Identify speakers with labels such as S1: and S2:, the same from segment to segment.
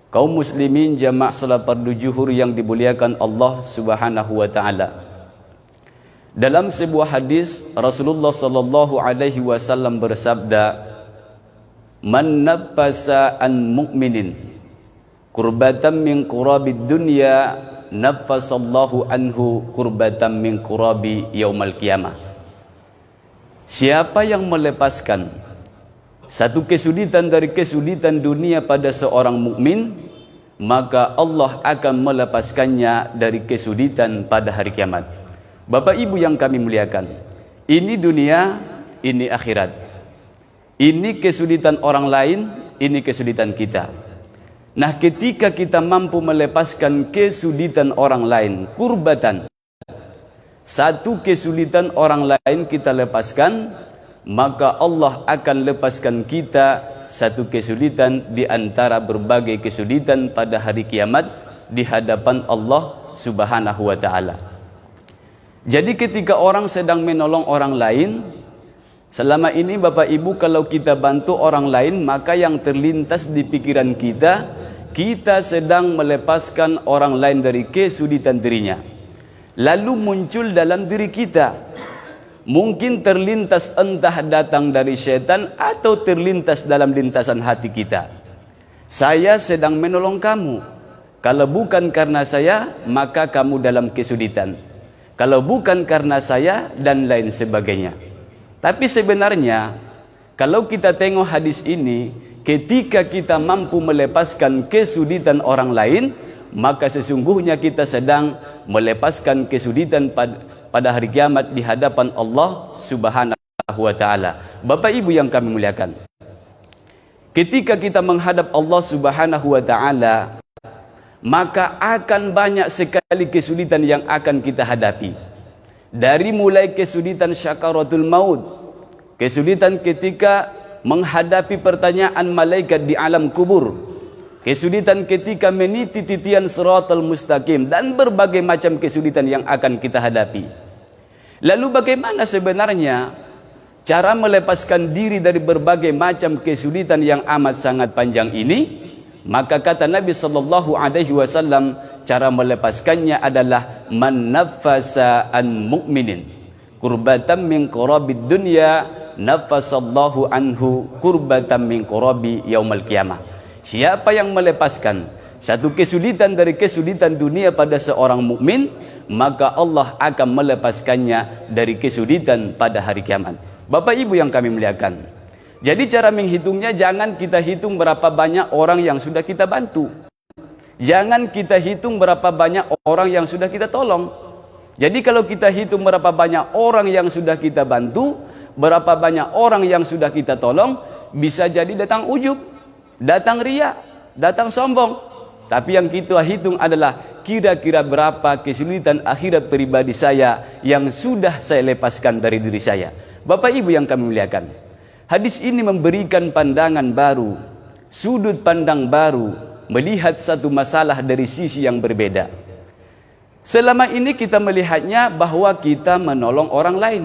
S1: Kaum muslimin jamaah salat fardu zuhur yang dimuliakan Allah Subhanahu wa taala. Dalam sebuah hadis Rasulullah sallallahu alaihi wasallam bersabda, "Man naffasa an mu'minin kurbatan min qurabid dunya, naffasallahu anhu kurbatan min qurabi yaumal qiyamah." Siapa yang melepaskan satu kesulitan dari kesulitan dunia pada seorang mukmin, maka Allah akan melepaskannya dari kesulitan pada hari kiamat. Bapak Ibu yang kami muliakan, ini dunia, ini akhirat. Ini kesulitan orang lain, ini kesulitan kita. Nah, ketika kita mampu melepaskan kesulitan orang lain, kurbatan, satu kesulitan orang lain kita lepaskan, maka Allah akan lepaskan kita satu kesulitan di antara berbagai kesulitan pada hari kiamat di hadapan Allah Subhanahu wa taala. Jadi ketika orang sedang menolong orang lain, selama ini Bapak Ibu kalau kita bantu orang lain, maka yang terlintas di pikiran kita, kita sedang melepaskan orang lain dari kesulitan dirinya. Lalu muncul dalam diri kita, mungkin terlintas entah datang dari setan atau terlintas dalam lintasan hati kita. Saya sedang menolong kamu. Kalau bukan karena saya, maka kamu dalam kesulitan. Kalau bukan karena saya, dan lain sebagainya. Tapi sebenarnya, kalau kita tengok hadis ini, ketika kita mampu melepaskan kesulitan orang lain, maka sesungguhnya kita sedang melepaskan kesulitan pada hari kiamat di hadapan Allah Subhanahu wa taala. Bapak Ibu yang kami muliakan, ketika kita menghadap Allah Subhanahu wa taala, maka akan banyak sekali kesulitan yang akan kita hadapi. Dari mulai kesulitan syakaratul maut, kesulitan ketika menghadapi pertanyaan malaikat di alam kubur, kesulitan ketika meniti titian siratal mustaqim, dan berbagai macam kesulitan yang akan kita hadapi. Lalu bagaimana sebenarnya cara melepaskan diri dari berbagai macam kesulitan yang amat sangat panjang ini? Maka kata Nabi sallallahu alaihi wasallam, cara melepaskannya adalah man naffasa an mu'minin kurbatan min qurabid dunya, naffasallahu anhu kurbatan min qurabi yaumal qiyamah. Siapa yang melepaskan satu kesulitan dari kesulitan dunia pada seorang mukmin, maka Allah akan melepaskannya dari kesulitan pada hari kiamat. Bapak Ibu yang kami muliakan, jadi cara menghitungnya jangan kita hitung berapa banyak orang yang sudah kita bantu. Jangan kita hitung berapa banyak orang yang sudah kita tolong. Jadi kalau kita hitung berapa banyak orang yang sudah kita bantu, berapa banyak orang yang sudah kita tolong, bisa jadi datang ujub, datang ria, datang sombong. Tapi yang kita hitung adalah kira-kira berapa kesulitan akhirat pribadi saya yang sudah saya lepaskan dari diri saya. Bapak Ibu yang kami muliakan, hadis ini memberikan pandangan baru, sudut pandang baru, melihat satu masalah dari sisi yang berbeda. Selama ini kita melihatnya bahwa kita menolong orang lain,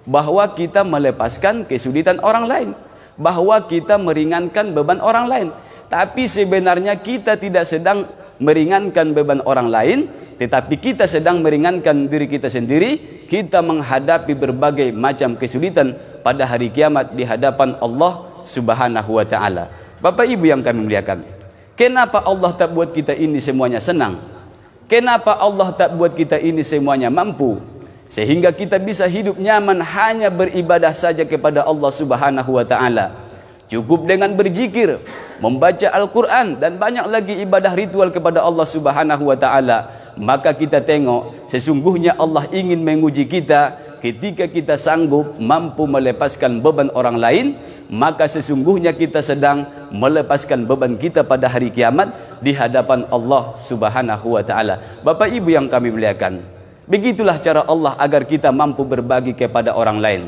S1: bahwa kita melepaskan kesulitan orang lain, bahwa kita meringankan beban orang lain. Tapi sebenarnya kita tidak sedang meringankan beban orang lain, tetapi kita sedang meringankan diri kita sendiri. Kita menghadapi berbagai macam kesulitan pada hari kiamat di hadapan Allah Subhanahu wa taala. Bapak Ibu yang kami muliakan, kenapa Allah tak buat kita ini semuanya senang? Kenapa Allah tak buat kita ini semuanya mampu? Sehingga kita bisa hidup nyaman hanya beribadah saja kepada Allah Subhanahu wa taala. Cukup dengan berzikir, membaca Al-Quran, dan banyak lagi ibadah ritual kepada Allah Subhanahu wa taala. Maka kita tengok, sesungguhnya Allah ingin menguji kita. Ketika kita sanggup mampu melepaskan beban orang lain, maka sesungguhnya kita sedang melepaskan beban kita pada hari kiamat di hadapan Allah Subhanahu wa taala. Bapak Ibu yang kami muliakan, begitulah cara Allah agar kita mampu berbagi kepada orang lain.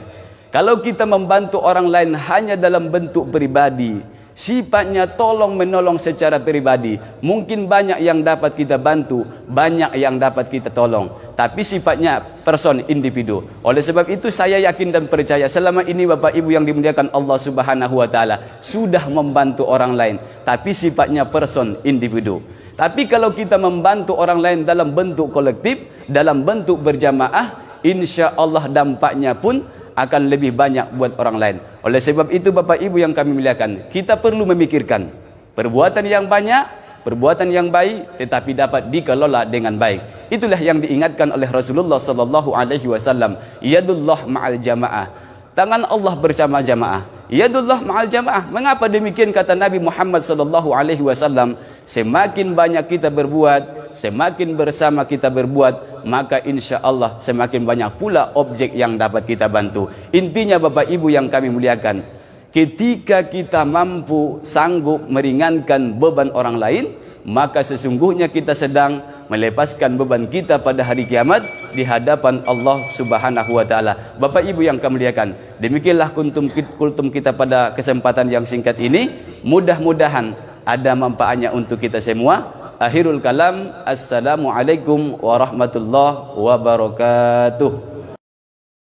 S1: Kalau kita membantu orang lain hanya dalam bentuk pribadi, Sifatnya tolong menolong secara pribadi. Mungkin banyak yang dapat kita bantu, banyak yang dapat kita tolong, tapi sifatnya person, individu. Oleh sebab itu saya yakin dan percaya selama ini Bapak Ibu yang dimuliakan Allah Subhanahu wa taala sudah membantu orang lain, tapi sifatnya person, individu. Tapi kalau kita membantu orang lain dalam bentuk kolektif, dalam bentuk berjamaah, insya Allah dampaknya pun akan lebih banyak buat orang lain. Oleh sebab itu Bapak Ibu yang kami muliakan, kita perlu memikirkan perbuatan yang banyak, perbuatan yang baik, tetapi dapat dikelola dengan baik. Itulah yang diingatkan oleh Rasulullah sallallahu alaihi wasallam, yadullah ma'al jamaah. Tangan Allah bersama jamaah. Yadullah ma'al jamaah. Mengapa demikian kata Nabi Muhammad sallallahu alaihi wasallam? Semakin banyak kita berbuat, semakin bersama kita berbuat, maka insya Allah semakin banyak pula objek yang dapat kita bantu. Intinya Bapak Ibu yang kami muliakan, ketika kita mampu sanggup meringankan beban orang lain, maka sesungguhnya kita sedang melepaskan beban kita pada hari kiamat di hadapan Allah Subhanahu wa taala. Bapak Ibu yang kami muliakan, demikianlah kultum kita pada kesempatan yang singkat ini. Mudah-mudahan ada manfaatnya untuk kita semua. Akhirul kalam, assalamualaikum warahmatullahi wabarakatuh.